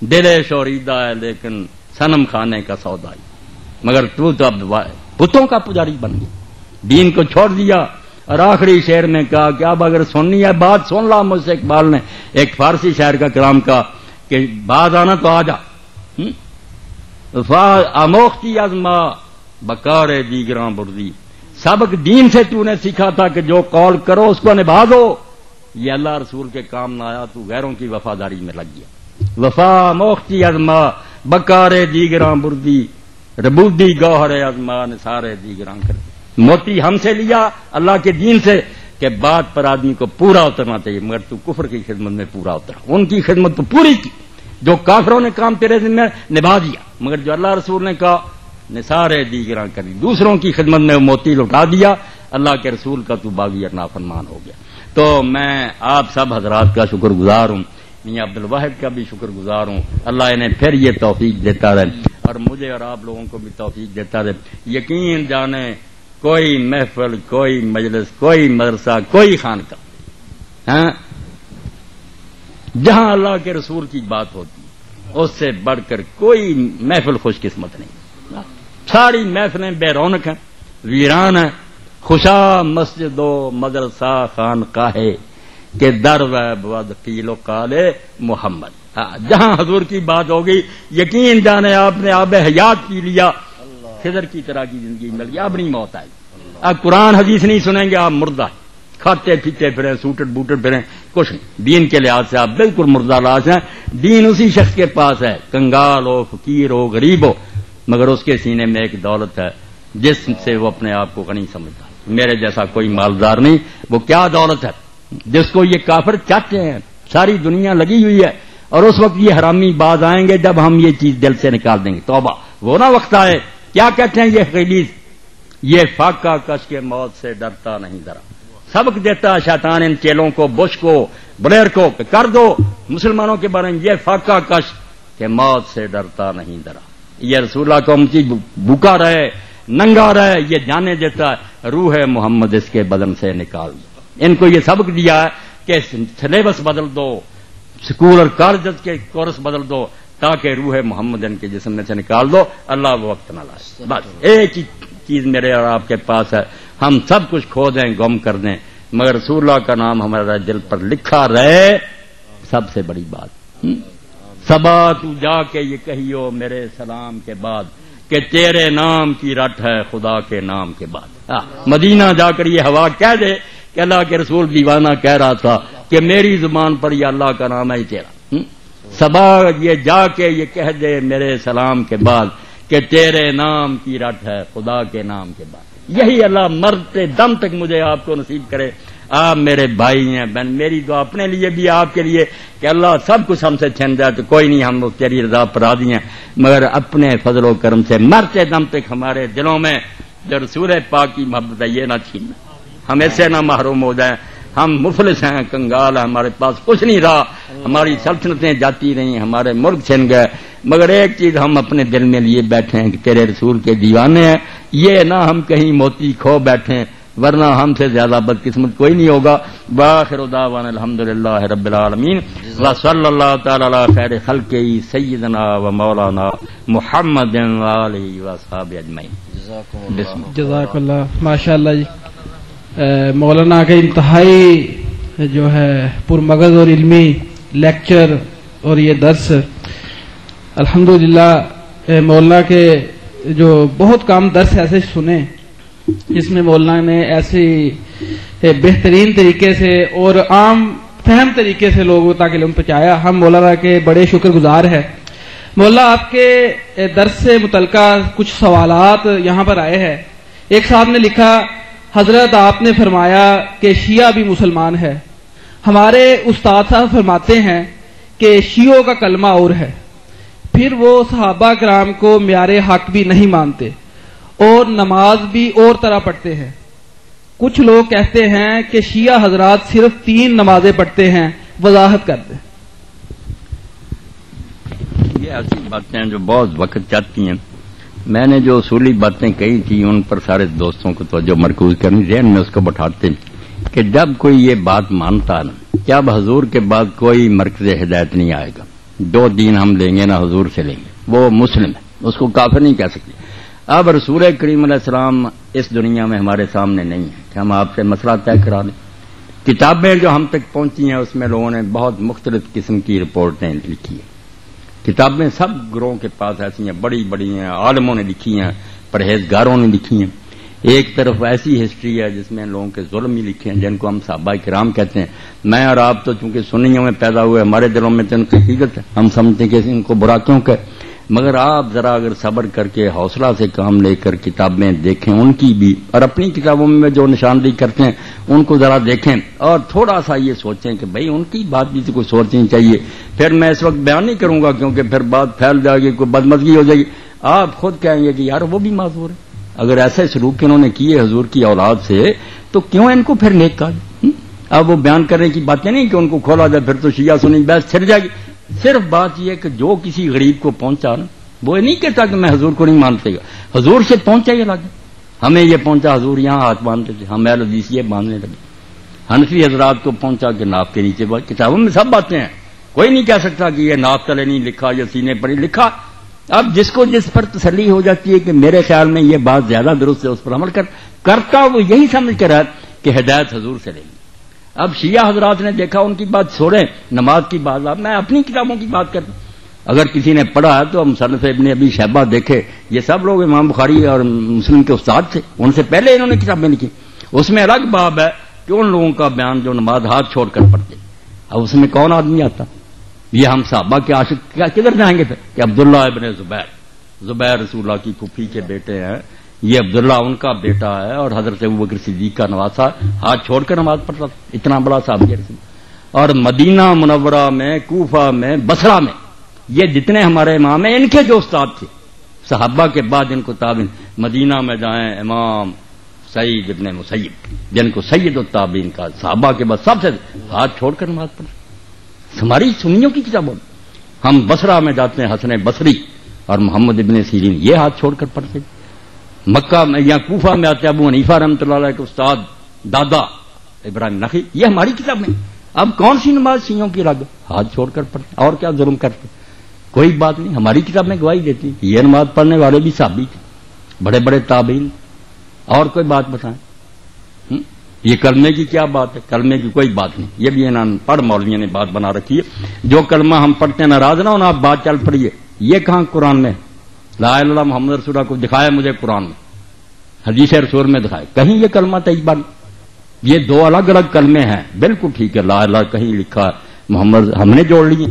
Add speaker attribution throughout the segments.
Speaker 1: دل شوریدہ ہے لیکن صنم خانے کا سودائی، مگر تو اب بتوں کا پجاری بن گیا، دین کو چھوڑ دیا۔ اور آخری شعر میں کہا کہ اب اگر سننی ہے بات سن لا مجھ سے، اقبال نے ایک فارسی شاعر کا کلام کہا کہ بعد آنا تو آ جا، آموختی از ما بکار دیگراں بردی، سبق دین سے تو نے سیکھا تھا کہ جو قول کرو اس کو نبھا دو، یہ اللہ رسول کے کام نہ آیا تو غیروں کی وفاداری میں لگ گیا۔ وفا آموختی از ما بکار دیگراں بردی، ربودی گوہر از ما نثار دیگراں کر دی۔ موتی ہم سے لیا اللہ کے دین سے کہ بات پر آدمی کو پورا اترنا چاہیے، مگر تو کفر کی خدمت میں پورا اترا، ان کی خدمت تو پوری کی، جو کافروں نے کام تیرے ذمہ نبھا دیا، مگر جو اللہ رسول نے کہا نثار دیگراں کر دی، دوسروں کی خدمت میں وہ موتی لٹا دیا، اللہ کے رسول کا تو باغی اور نافرمان ہو گیا۔ تو میں آپ سب حضرات کا شکر گزار ہوں، میاں عبد الواحد کا بھی شکر گزار ہوں، اللہ انہیں پھر یہ توفیق دیتا رہے اور مجھے اور آپ لوگوں کو بھی توفیق دیتا رہے۔ یقین جانے کوئی محفل، کوئی مجلس، کوئی مدرسہ، کوئی خانقاہ جہاں اللہ کے رسول کی بات ہوتی اس سے بڑھ کر کوئی محفل خوش قسمت نہیں، ساری محفلیں بے رونق ہیں، ویران ہیں۔ خوشا مسجد و مدرسہ خانقاہ کہ در بود قیل و قال محمد، جہاں حضور کی بات ہوگی یقین جانے آپ نے آب حیات پی لیا، خضر کی طرح کی زندگی مل گئی، اب نہیں موت آئی۔ اب قرآن حدیث نہیں سنیں گے آپ مردہ، کھاتے پیتے پھریں، سوٹٹ بوٹٹ پھریں، کچھ نہیں، دین کے لحاظ سے آپ بالکل مردہ لاش ہیں۔ دین اسی شخص کے پاس ہے، کنگال ہو، فقیر ہو، غریب ہو، مگر اس کے سینے میں ایک دولت ہے جس سے وہ اپنے آپ کو غنی سمجھتا ہے۔ میرے جیسا کوئی مالدار نہیں، وہ کیا دولت ہے جس کو یہ کافر چاہتے ہیں، ساری دنیا لگی ہوئی ہے، اور اس وقت یہ حرامی باز آئیں گے جب ہم یہ چیز دل سے نکال دیں گے۔ توبہ، وہ نہ وقت آئے، کیا کہتے ہیں یہ خلیز، یہ فاقہ کش کے موت سے ڈرتا نہیں ذرا، سبق دیتا شیطان ان چیلوں کو، بش کو، بلیر کو کہ کر دو مسلمانوں کے بارے میں یہ فاقہ کش کہ موت سے ڈرتا نہیں ذرا۔ یہ رسول اللہ کو امتی بھوکا رہے، ننگا رہے، یہ جانے دیتا ہے روح محمد اس کے بدن سے نکال دو۔ ان کو یہ سبق دیا ہے کہ سلیبس بدل دو، سکول اور کالجز کے کورس بدل دو تاکہ روح محمد ان کے جسم میں سے نکال دو، اللہ وہ وقت نہ لائے۔ بس ایک ہی چیز میرے اور آپ کے پاس ہے، ہم سب کچھ کھو دیں، گم کر دیں، مگر رسول اللہ کا نام ہمارا دل پر لکھا رہے، سب سے بڑی بات۔ صبا تو جا کے یہ کہیو میرے سلام کے بعد کہ تیرے نام کی رٹ ہے خدا کے نام کے بعد۔ مدینہ جا کر یہ ہوا کہہ دے کہ اللہ کے رسول دیوانہ کہہ رہا تھا کہ میری زبان پر یہ اللہ کا نام ہے تیرا۔ صبا یہ جا کے یہ کہہ دے میرے سلام کے بعد کہ تیرے نام کی رٹ ہے خدا کے نام کے بعد۔ یہی اللہ مرتے دم تک مجھے آپ کو نصیب کرے۔ آپ میرے بھائی ہیں بہن، میری دعا اپنے لیے بھی آپ کے لیے کہ اللہ سب کچھ ہم سے چھن جائے تو کوئی نہیں، ہم تیری رضا پر راضی ہیں، مگر اپنے فضل و کرم سے مرتے دم تک ہمارے دلوں میں جو رسول پاک کی محبت ہے یہ نہ چھیننا، ہم ایسے نہ محروم ہو جائیں۔ ہم مفلس ہیں، کنگال ہیں، ہمارے پاس کچھ نہیں رہا، ہماری سلطنتیں جاتی رہیں، ہمارے ملک چھن گئے، مگر ایک چیز ہم اپنے دل میں لیے بیٹھے ہیں کہ تیرے رسول کے دیوانے ہیں، یہ نہ ہم کہیں موتی کھو بیٹھیں، ورنہ ہم سے زیادہ بدقسمت کوئی نہیں ہوگا۔ وآخر دعوانا الحمدللہ رب العالمین وصلی اللہ تعالی علی خیر خلقہ سیدنا و مولانا محمد وآلہ وصحبہ اجمعین۔
Speaker 2: جزاک اللہ، ماشاء اللہ جی۔ مولانا کے انتہائی جو ہے پرمغز اور علمی لیکچر اور یہ درس، الحمدللہ مولانا کے جو بہت کم درس ایسے سنے جس میں مولانا نے ایسی بہترین طریقے سے اور عام فہم طریقے سے لوگوں تک علم پہنچایا، ہم مولانا کے بڑے شکر گزار ہیں۔ مولانا آپ کے درس سے متعلقہ کچھ سوالات یہاں پر آئے ہیں۔ ایک صاحب نے لکھا، حضرت آپ نے فرمایا کہ شیعہ بھی مسلمان ہے، ہمارے استاد صاحب فرماتے ہیں کہ شیعوں کا کلمہ اور ہے، پھر وہ صحابہ کرام کو معیار حق بھی نہیں مانتے اور نماز بھی اور طرح پڑھتے ہیں۔ کچھ لوگ کہتے ہیں کہ شیعہ حضرات صرف 3 نمازیں پڑھتے ہیں، وضاحت کر دیں۔
Speaker 1: یہ ایسی باتیں جو بہت وقت چاہتی ہیں، میں نے جو اصولی باتیں کہی تھی ان پر سارے دوستوں کو توجہ مرکوز کرنی، ذہن میں اس کو بٹھاتے ہیں کہ جب کوئی یہ بات مانتا نا کہ اب حضور کے بعد کوئی مرکز ہدایت نہیں آئے گا، دو دین ہم لیں گے نہ حضور سے لیں گے، وہ مسلم ہے، اس کو کافر نہیں کہہ سکتے۔ اب رسول کریم علیہ السلام اس دنیا میں ہمارے سامنے نہیں ہے کہ ہم آپ سے مسئلہ طے کرا دیں۔ کتابیں جو ہم تک پہنچی ہیں اس میں لوگوں نے بہت مختلف قسم کی رپورٹیں لکھی ہیں۔ کتابیں سب گروہوں کے پاس ایسی ہیں، بڑی بڑی ہیں، عالموں نے لکھی ہیں، پرہیزگاروں نے لکھی ہیں۔ ایک طرف ایسی ہسٹری ہے جس میں لوگوں کے ظلم ہی لکھے ہیں جن کو ہم صحابہ کرام کہتے ہیں۔ میں اور آپ تو چونکہ سنیوں میں پیدا ہوئے، ہمارے دلوں میں تو ان کی حقیقت ہے، ہم سمجھتے ہیں کہ ان کو برا کیوں کہ، مگر آپ ذرا اگر صبر کر کے حوصلہ سے کام لے کر کتابیں دیکھیں ان کی بھی، اور اپنی کتابوں میں جو نشاندہی کرتے ہیں ان کو ذرا دیکھیں اور تھوڑا سا یہ سوچیں کہ بھئی ان کی بات بھی تو کوئی سوچنی چاہیے۔ پھر میں اس وقت بیان نہیں کروں گا کیونکہ پھر بات پھیل جائے گی، کوئی بدمزگی ہو جائے گی، آپ خود کہیں گے کہ یار وہ بھی معذور ہے۔ اگر ایسے سلوک انہوں نے کیے حضور کی اولاد سے تو کیوں ان کو پھر نیک کہا جائے؟ اب وہ بیان کرنے کی باتیں نہیں کہ ان کو کھولا جائے، پھر تو شیعہ سنی بحث چھڑ جائے گی۔ صرف بات یہ کہ جو کسی غریب کو پہنچا نا، وہ نہیں کہتا کہ میں حضور کو نہیں مانتے گا، حضور سے پہنچا یہ لگا، ہمیں یہ پہنچا حضور یہاں ہاتھ باندھتے تھے، ہم اہل حدیث یہ باندھنے لگے۔ حنفی حضرات کو پہنچا کہ ناف کے نیچے بات، کتابوں میں سب باتیں ہیں، کوئی نہیں کہہ سکتا کہ یہ ناف تلے نہیں لکھا یا سینے پر ہی لکھا۔ اب جس کو جس پر تسلی ہو جاتی ہے کہ میرے خیال میں یہ بات زیادہ درست ہے اس پر عمل کرتا وہ یہی سمجھ کر ہے کہ ہدایت حضور سے لے لی۔ اب شیعہ حضرات نے دیکھا ان کی بات چھوڑیں، نماز کی بات، اب میں اپنی کتابوں کی بات کرتا ہوں۔ اگر کسی نے پڑھا ہے تو مصنف ابن ابی شیبہ دیکھے، یہ سب لوگ امام بخاری اور مسلم کے استاد تھے، ان سے پہلے انہوں نے کتابیں لکھی۔ اس میں الگ باب ہے کہ ان لوگوں کا بیان جو نماز ہاتھ چھوڑ کر پڑھتے، اب اس میں کون آدمی آتا؟ یہ ہم صحابہ کے عاشق کدھر جائیں گے پھر کہ عبداللہ ابن زبیر رسول اللہ کی پھوپھی کے بیٹے ہیں، یہ عبداللہ ان کا بیٹا ہے اور حضرت ابوبکر صدیق کا نواسا، ہاتھ چھوڑ کر نماز پڑھتا تھا، اتنا بڑا صحابی رسول۔ اور مدینہ منورہ میں، کوفہ میں، بصرہ میں یہ جتنے ہمارے امام ہیں ان کے جو استاد تھے صحابہ کے بعد ان کو تابعین، مدینہ میں جائیں امام سعید ابن مسیب جن کو سید التابعین کا، صحابہ کے بعد سب سے ہاتھ چھوڑ کر نماز پڑھتے۔ ہماری سنیوں کی کتابوں میں ہم بصرہ میں جاتے ہیں، حسن بصری اور محمد ابن سیرین یہ ہاتھ چھوڑ کر پڑھتے۔ مکہ میں یا کوفہ میں آتے ابو حنیفہ رحمۃ اللہ علیہ کے استاد دادا ابراہیم نخعی، یہ ہماری کتاب میں۔ اب کون سی نماز شیعوں کی الگ ہاتھ چھوڑ کر پڑھتے اور کیا ظلم کرتے؟ کوئی بات نہیں، ہماری کتاب میں گواہی دیتی یہ نماز پڑھنے والے بھی صحابی تھے، بڑے بڑے تابعین۔ اور کوئی بات بتائیں، یہ کلمے کی کیا بات ہے؟ کلمے کی کوئی بات نہیں، یہ بھی انہوں پڑھ مولویوں نے بات بنا رکھی ہے، جو کلمہ ہم پڑھتے ہیں ناراض نہ ہونا، آپ بات چل پڑیے، یہ کہاں قرآن میں؟ لا الہ الا اللہ محمد رسول اللہ کو دکھایا مجھے قرآن میں، حدیث رسول میں دکھائے، کہیں یہ کلمہ طیبہ نہیں۔ یہ دو الگ الگ کلمے ہیں، بالکل ٹھیک ہے، لا الہ کہیں لکھا محمد ہم نے جوڑ لیے،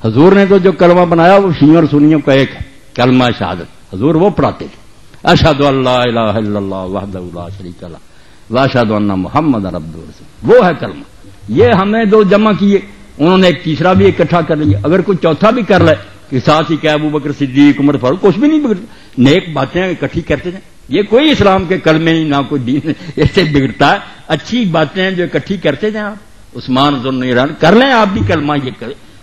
Speaker 1: حضور نے تو جو کلمہ بنایا وہ شیعوں اور سنیوں کا ایک ہے، کلمہ شہادت، حضور وہ پڑھاتے تھے، اشہد ان لا الہ الا اللہ وحدہ لا شریک لہ واشہد ان محمد عبدہ ورسولہ، وہ ہے کلمہ۔ یہ ہمیں دو جمع کیے، انہوں نے ایک تیسرا بھی اکٹھا کر لیا، اگر کوئی چوتھا بھی کر لے کہ ساتھ ہی کہ ابوبکر صدیق عمر فاروق، کچھ بھی نہیں بگڑتا، نیک باتیں اکٹھی کرتے ہیں، یہ کوئی اسلام کے کلمے نہیں، نہ کوئی دین اس سے بگڑتا ہے، اچھی باتیں جو اکٹھی کرتے تھے آپ، عثمان ذوالنورین کر لیں آپ بھی کلمہ،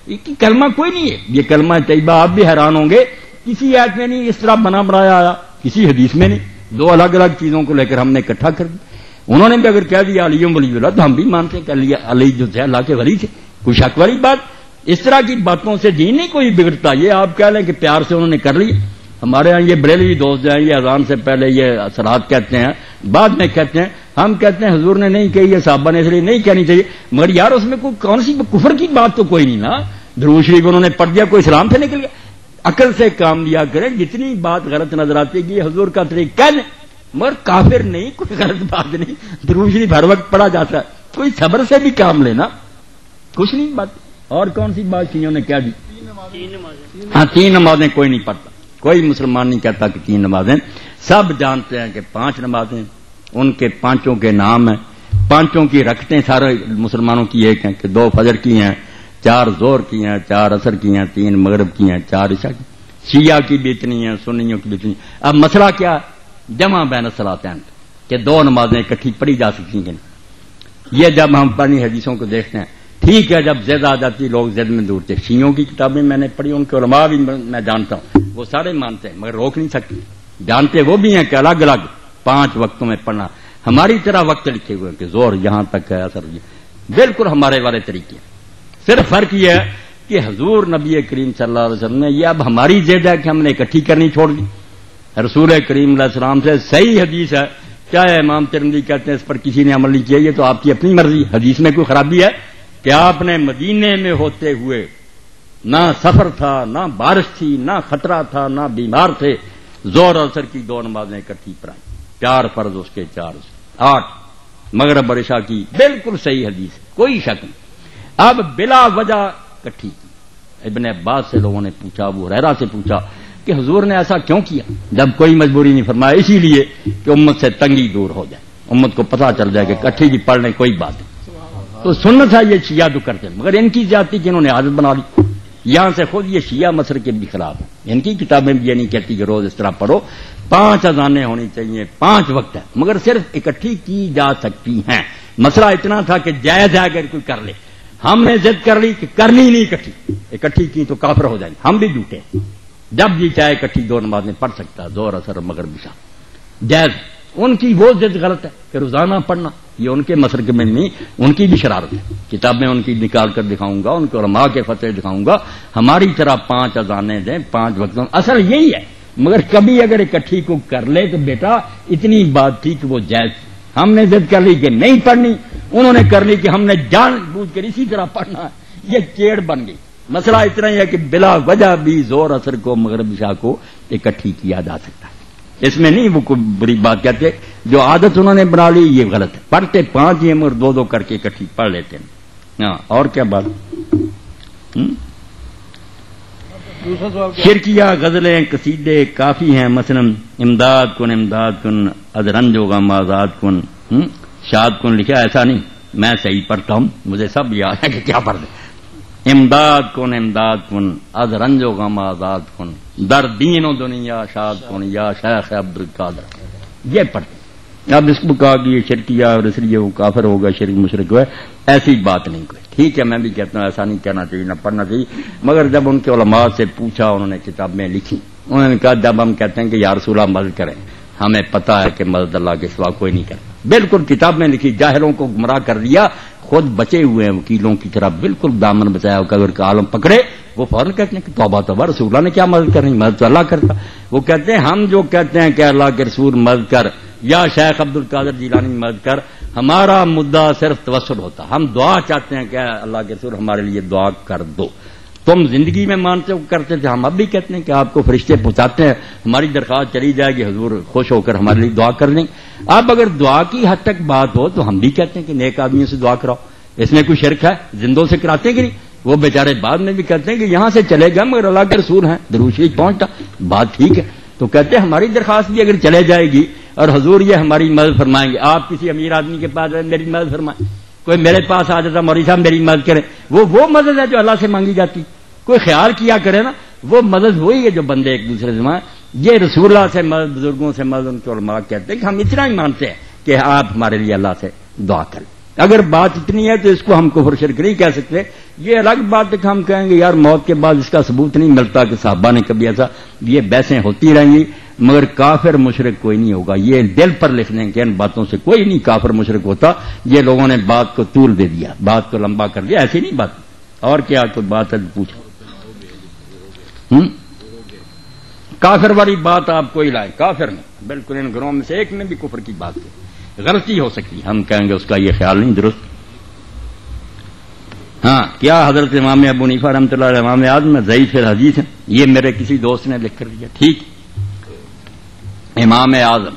Speaker 1: یہ کلمہ کوئی نہیں ہے، یہ کلمہ طیبہ آپ بھی حیران ہوں گے، کسی آیت میں نہیں اس طرح بنا بنایا آیا، کسی حدیث میں نہیں، دو الگ الگ چیزوں کو لے کر ہم نے اکٹھا کر دیا۔ انہوں نے بھی اگر کہہ دیا علی ولی اللہ تو ہم بھی مانتے ہیں کہ علی جو تھے اللہ کے ولی تھے، کوئی شک والی بات؟ اس طرح کی باتوں سے دین نہیں کوئی بگڑتا، یہ آپ کہہ لیں کہ پیار سے انہوں نے کر لیا۔ ہمارے ہاں یہ بریلوی دوست ہیں، یہ اذان سے پہلے یہ صلات کہتے ہیں، بعد میں کہتے ہیں، ہم کہتے ہیں حضور نے نہیں کہی ہے، صحابہ نے اس لیے نہیں کہنی چاہیے، مگر یار اس میں کوئی کون سی کفر کی بات تو کوئی نہیں نا، درود شریف انہوں نے پڑھ دیا، کوئی اسلام سے نکل گیا؟ عقل سے کام لیا کریں، جتنی بات غلط نظر آتی ہے کہ یہ حضور کا طریقہ کہہ لیں، مگر کافر نہیں، کوئی غلط بات نہیں، درود شریف ہر وقت پڑھا جاتا ہے، کوئی صبر سے بھی کام لینا، کچھ نہیں بات۔ اور کون سی بات شیعوں نے کیا دی؟ ہاں 3 نمازیں کوئی نہیں پڑھتا، کوئی مسلمان نہیں کہتا کہ 3 نمازیں، سب جانتے ہیں کہ 5 نمازیں، ان کے 5 کے نام ہیں، 5 کی رکھتے سارے مسلمانوں کی ایک ہیں کہ 2 فجر کی ہیں، 4 ظہر کی ہیں، 4 عصر کی ہیں، 3 مغرب کی ہیں، 4 عشاء کی، شیعہ کی بھی اتنی ہیں، سنیوں کی بھی اتنی۔ اب مسئلہ کیا؟ جمع بین الصلاتین، کہ 2 نمازیں اکٹھی پڑھی جا سکتی ہیں۔ یہ جب ہم پرانی حدیثوں کو دیکھتے ہیں، ٹھیک ہے، جب زد آ جاتی لوگ زد میں دور تھے، شیعوں کی کتابیں میں نے پڑھی، ان کے علماء بھی میں جانتا ہوں، وہ سارے مانتے ہیں مگر روک نہیں سکتے، جانتے وہ بھی ہیں کہ الگ الگ 5 وقتوں میں پڑھنا، ہماری طرح وقت لکھے ہوئے کہ زور یہاں تک ہے، اثر بالکل ہمارے والے طریقے، صرف فرق یہ ہے کہ کہ حضور نبی کریم صلی اللہ علیہ وسلم نے یہ اب ہماری ضد ہے کہ ہم نے اکٹھی کرنی چھوڑ دی. رسول کریم علیہ السلام سے صحیح حدیث ہے, چاہے امام ترمذی کہتے ہیں اس پر کسی نے عمل نہیں کیا, یہ تو آپ کی اپنی مرضی. حدیث میں کوئی خرابی ہے کہ آپ نے مدینے میں ہوتے ہوئے نہ سفر تھا, نہ بارش تھی, نہ خطرہ تھا, نہ بیمار تھے, ظہر اثر کی 2 نمازیں اکٹھی پڑھائیں, 4 فرض اس کے 4 8 مغرب اور عشاء کی, بالکل صحیح حدیث, کوئی شک نہیں. اب بلا وجہ اکٹھی کی. ابن عباس سے لوگوں نے پوچھا, ابو ہریرہ سے پوچھا کہ حضور نے ایسا کیوں کیا, جب کوئی مجبوری نہیں فرمایا, اسی لیے کہ امت سے تنگی دور ہو جائے, امت کو پتہ چل جائے کہ اکٹھی کی پڑھنے کوئی بات نہیں. تو سنت ہے یہ شیعہ جو کرتے ہیں, مگر ان کی زیادتی کہ انہوں نے عادت بنا لی. یہاں سے خود یہ شیعہ مسلک کے بھی خلاف ہیں. ان کی کتابیں بھی یہ نہیں کہتی کہ روز اس طرح پڑھو, 5 اذانیں ہونی چاہیے, 5 وقت ہے, مگر صرف اکٹھی کی جا سکتی ہیں. مسئلہ اتنا تھا کہ جائز ہے اگر کوئی کر لے, ہم نے ضد کر لی کہ کرنی نہیں اکٹھی, اکٹھی کی تو کافر ہو جائیں. ہم بھی جھوٹے, جب جی چاہے اکٹھی 2 نمازیں پڑھ سکتا, ظہر اثر مغرب عشاء, جائز. ان کی وہ ضد غلط ہے کہ روزانہ پڑھنا, یہ ان کے مسلک میں نہیں, ان کی بھی شرارت ہے. کتابیں ان کی نکال کر دکھاؤں گا, ان کے علماء کے فتوے دکھاؤں گا. ہماری طرح 5 اذانیں دیں, 5 وقتوں, اصل یہی ہے. مگر کبھی اگر اکٹھی کو کر لے تو بیٹا اتنی بات تھی کہ وہ جائز تھی. ہم نے ضد کر لی کہ نہیں پڑھنی, انہوں نے کر لی کہ ہم نے جان بوجھ کر اسی طرح پڑھنا ہے, یہ چیڑ بن گئی. مسئلہ اتنا ہی ہے کہ بلا وجہ بھی ظہر اثر کو مغرب عشاء کو اکٹھی کیا جا سکتا ہے. اس میں نہیں وہ کوئی بری بات کہتے, جو عادت انہوں نے بنا لی یہ غلط ہے. پڑھتے 5 ہی مگر 2 کر کے اکٹھی پڑھ لیتے ہیں. ہاں, اور کیا بات. شرکیہ غزلیں قصیدے کافی ہیں, مثلا امداد کن از رنج و غم آزاد کن, شاد کن لکھا, ایسا نہیں میں صحیح پڑھتا ہوں, مجھے سب یاد ہے کہ کیا پڑھ دیں. امداد کن از رنج و غم آزاد کن, در دین و دنیا شاد کن یا شیخ عبد القادر, یہ پڑھتے. اب اس کو کہا کہ یہ شرکیہ اور اس لیے وہ کافر ہوگا, شرک مشرک ہوا, ایسی بات نہیں کوئی. ٹھیک ہے, میں بھی کہتا ہوں ایسا نہیں کہنا چاہیے, نہ پڑھنا چاہیے. مگر جب ان کے علماء سے پوچھا, انہوں نے کتابیں لکھی, انہوں نے کہا جب ہم کہتے ہیں کہ یا رسول اللہ مدد کریں, ہمیں پتا ہے کہ مدد اللہ کے سوا کوئی نہیں کرتا. بالکل کتابیں لکھی, جاہلوں کو گمراہ کر دیا, خود بچے ہوئے ہیں وکیلوں کی طرح, بالکل دامن بچایا ہو. اگر عالم پکڑے وہ فوراً کہتے ہیں کہ توبہ توبہ, رسول اللہ نے کیا مدد کرنی, مدد تو اللہ کرتا. وہ کہتے ہیں ہم جو کہتے ہیں کہ اللہ کے رسول مدد کر یا شیخ عبد القادر جیلانی مدد کر, ہمارا مدعا صرف توسل ہوتا, ہم دعا چاہتے ہیں کہ اللہ کے رسول ہمارے لیے دعا کر دو. تم زندگی میں مانتے ہو کرتے تھے, ہم اب بھی کہتے ہیں کہ آپ کو فرشتے پہنچاتے ہیں, ہماری درخواست چلی جائے گی, حضور خوش ہو کر ہمارے لیے دعا کر دیں. اب اگر دعا کی حد تک بات ہو تو ہم بھی کہتے ہیں کہ نیک آدمیوں سے دعا کراؤ. اس میں کوئی شرک ہے؟ زندوں سے کراتے ہیں کہ نہیں؟ وہ بیچارے بعد میں بھی کہتے ہیں کہ یہاں سے چلے گئے مگر اللہ کے رسول ہیں, درود شریف پہنچتا, بات ٹھیک ہے. تو کہتے ہیں ہماری درخواست بھی اگر چلے جائے گی اور حضور یہ ہماری مدد فرمائیں گے, آپ کسی امیر آدمی کے پاس میری مدد فرمائیں, کوئی میرے پاس آ جاتا مولوی صاحب میری مدد کریں, وہ مدد ہے جو اللہ سے مانگی جاتی. کوئی خیال کیا کرے نا, وہ مدد وہی ہے جو بندے ایک دوسرے سے مانگے. یہ رسول اللہ سے مدد, بزرگوں سے مدد, ان کے علماء کہتے ہیں کہ ہم اتنا ہی مانتے ہیں کہ آپ ہمارے لیے اللہ سے دعا کریں. اگر بات اتنی ہے تو اس کو ہم کفر شرک نہیں کہہ سکتے. یہ الگ بات ہے کہ ہم کہیں گے یار موت کے بعد اس کا ثبوت نہیں ملتا کہ صحابہ نے کبھی ایسا, یہ بحثیں ہوتی رہیں گی, مگر کافر مشرک کوئی نہیں ہوگا. یہ دل پر لکھ دیں کہ ان باتوں سے کوئی نہیں کافر مشرک ہوتا. یہ لوگوں نے بات کو طول دے دیا, بات کو لمبا کر دیا, ایسی نہیں بات. اور کیا کوئی بات ہے پوچھو. کافر والی بات آپ کوئی لائیں, کافر نہیں, بالکل ان گھروں میں سے ایک میں بھی کفر کی بات ہے, غلطی ہو سکتی, ہم کہیں گے اس کا یہ خیال نہیں درست. ہاں, کیا حضرت امام ابو حنیفہ رحمۃ اللہ علیہ امام اعظم میں ضعیف الحدیث ہیں؟ یہ میرے کسی دوست نے لکھ کر دیا. ٹھیک, امام اعظم.